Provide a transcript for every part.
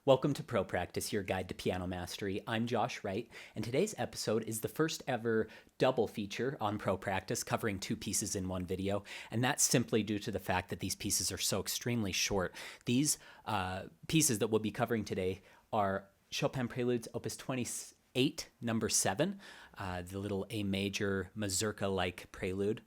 Welcome to Pro Practice, your guide to piano mastery. I'm Josh Wright, and today's episode is the first ever double feature on Pro Practice, covering two pieces in one video, and that's simply due to the fact that these pieces are so extremely short. These pieces that we'll be covering today are Chopin Preludes Op.28, No. 7, the little A major mazurka-like prelude.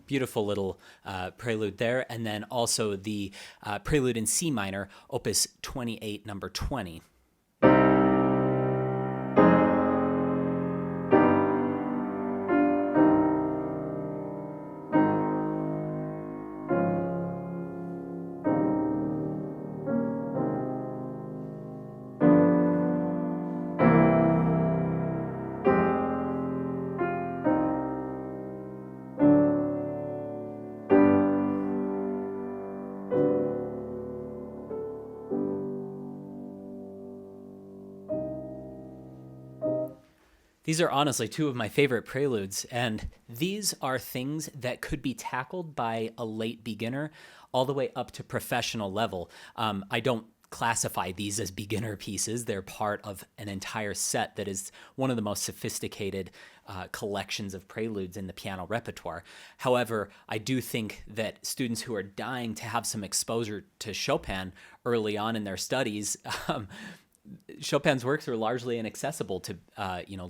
Beautiful little prelude there, and then also the prelude in C minor, Opus 28, number 20. These are honestly two of my favorite preludes, and these are things that could be tackled by a late beginner all the way up to professional level. I don't classify these as beginner pieces. They're part of an entire set that is one of the most sophisticated collections of preludes in the piano repertoire. However, I do think that students who are dying to have some exposure to Chopin early on in their studies, Chopin's works are largely inaccessible to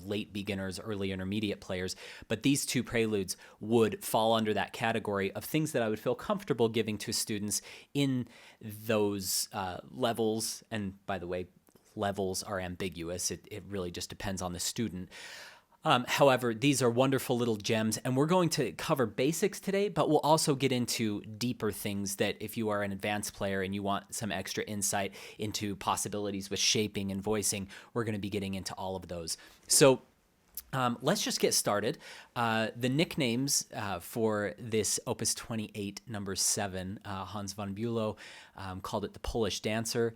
late beginners, early intermediate players, but these two preludes would fall under that category of things that I would feel comfortable giving to students in those levels. And by the way, levels are ambiguous. It really just depends on the student. However, these are wonderful little gems, and we're going to cover basics today, but we'll also get into deeper things that if you are an advanced player and you want some extra insight into possibilities with shaping and voicing, we're going to be getting into all of those. So let's just get started. The nicknames for this Opus 28, number 7, Hans von Bülow called it the Polish Dancer.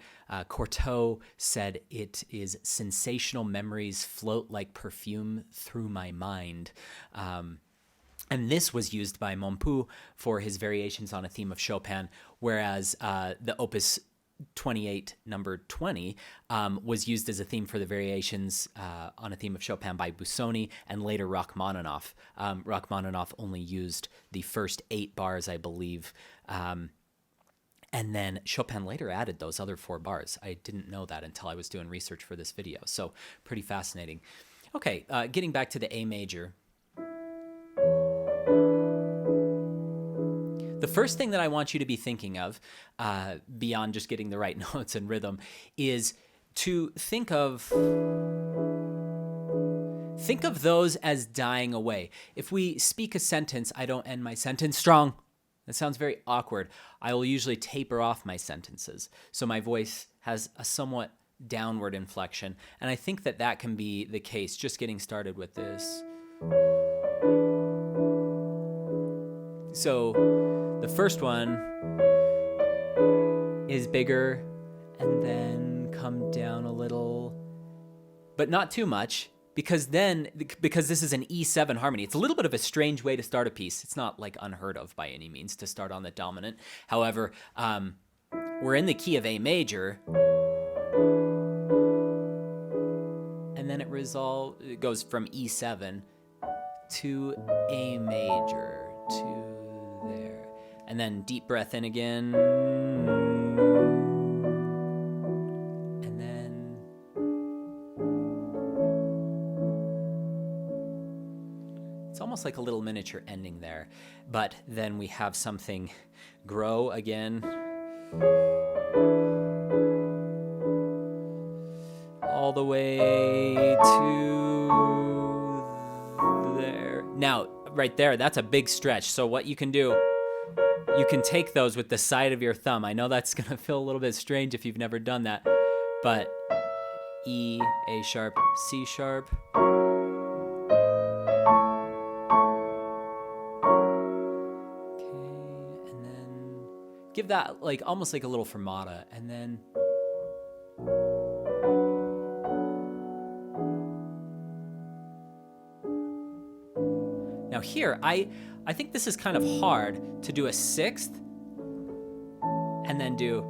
Courteau said it is sensational memories float like perfume through my mind. And this was used by Montpu for his variations on a theme of Chopin, whereas the Opus 28, number 20, was used as a theme for the variations on a theme of Chopin by Busoni and later Rachmaninoff. Rachmaninoff only used the first 8 bars, I believe, and then Chopin later added those other 4 bars. I didn't know that until I was doing research for this video, so pretty fascinating. Okay, getting back to the A major. The first thing that I want you to be thinking of, beyond just getting the right notes and rhythm, is to think of those as dying away. If we speak a sentence, I don't end my sentence strong. That sounds very awkward. I will usually taper off my sentences, so my voice has a somewhat downward inflection, and I think that that can be the case just getting started with this. So the first one is bigger and then come down a little, but not too much, because this is an E7 harmony. It's a little bit of a strange way to start a piece. It's not like unheard of by any means to start on the dominant. However, we're in the key of A major, and then it goes from E7 to A major to there, and then deep breath in again, and then it's almost like a little miniature ending there, but then we have something grow again, all the way to there. Now, right there, that's a big stretch. So what you can do, you can take those with the side of your thumb. I know that's going to feel a little bit strange if you've never done that, but E, A sharp, C sharp. Okay, and then give that like almost like a little fermata, and then now here, I think this is kind of hard to do a sixth and then do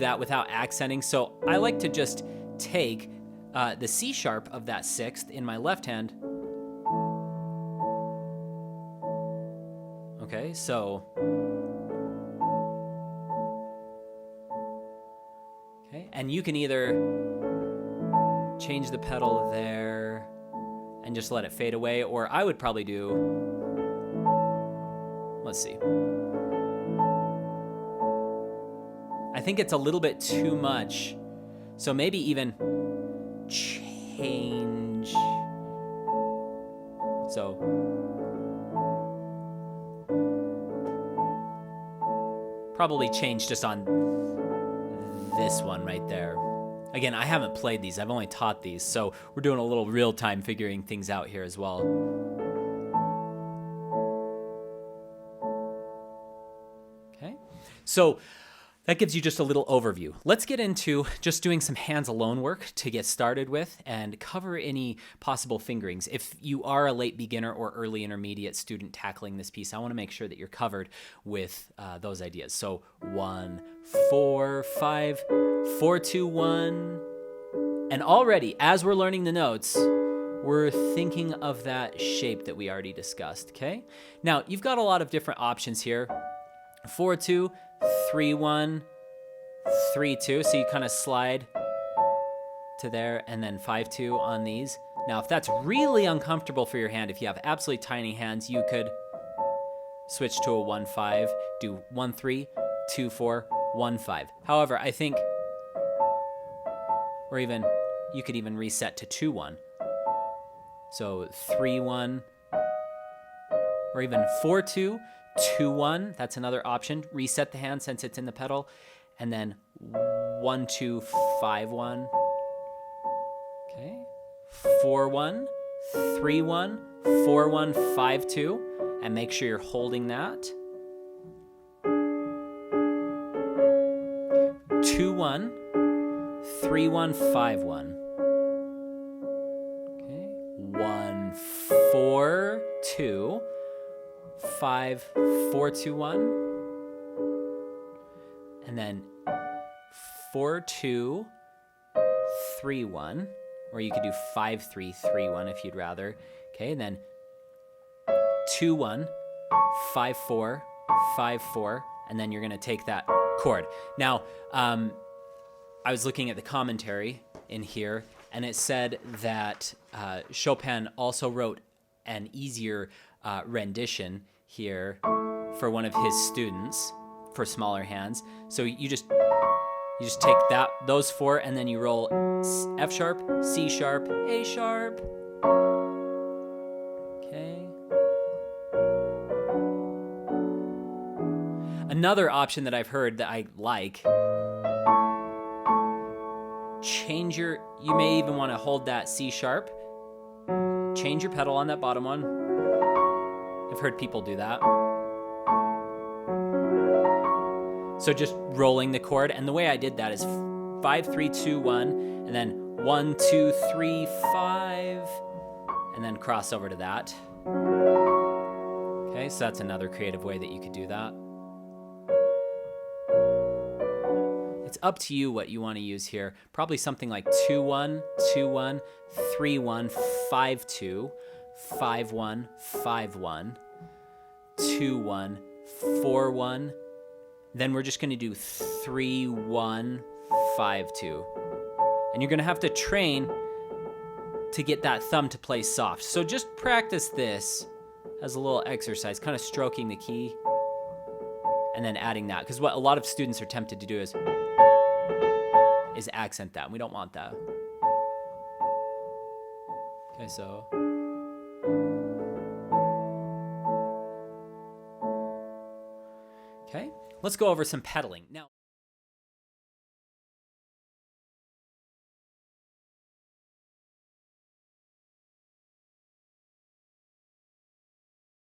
that without accenting. So I like to just take the C sharp of that sixth in my left hand. Okay, so okay, and you can either change the pedal there and just let it fade away, or I would probably do, let's see. I think it's a little bit too much, so maybe even change. So probably change just on this one right there. Again, I haven't played these, I've only taught these, so we're doing a little real time figuring things out here as well. Okay, so that gives you just a little overview. Let's get into just doing some hands alone work to get started with and cover any possible fingerings. If you are a late beginner or early intermediate student tackling this piece, I want to make sure that you're covered with those ideas. So 1, 4, 5, 4, 2, 1. And already, as we're learning the notes, we're thinking of that shape that we already discussed, okay? Now, you've got a lot of different options here. 4, 2, 3, 1, 3, 2. So you kind of slide to there, and then 5, 2 on these. Now, if that's really uncomfortable for your hand, if you have absolutely tiny hands, you could switch to a 1, 5, do 1, 3, 2, 4, 1, 5. However, I think, or even, you could even reset to 2, 1. So 3, 1, or even 4, 2, 2, 1. That's another option. Reset the hand since it's in the pedal. And then 1, 2, 5, 1. Okay. 4, 1, 3, 1, 4, 1, 5, 2. And make sure you're holding that. 2, 1, 3, 1, 5, 1. Okay. 1, 4, 2. 5, 4, 2, 1, and then 4, 2, 3, 1, or you could do 5, 3, 3, 1 if you'd rather. Okay, and then 2, 1, 5, 4, 5, 4, and then you're going to take that chord. Now, I was looking at the commentary in here, and it said that Chopin also wrote an easier rendition here for one of his students for smaller hands. So you just take those 4, and then you roll F sharp, C sharp, A sharp. Okay. Another option that I've heard that I like, you may even want to hold that C sharp, change your pedal on that bottom one. I've heard people do that. So just rolling the chord, and the way I did that is 5, 3, 2, 1, and then 1, 2, 3, 5, and then cross over to that. Okay, so that's another creative way that you could do that. It's up to you what you want to use here. Probably something like 2, 1, 2, 1, 3, 1, 5, 2, 5, 1, 5, 1, 2, 1, 4, 1. Then we're just going to do 3, 1, 5, 2. And you're going to have to train to get that thumb to play soft. So just practice this as a little exercise, kind of stroking the key and then adding that. Because what a lot of students are tempted to do is accent that. We don't want that. Okay, so. Okay, let's go over some pedaling. Now.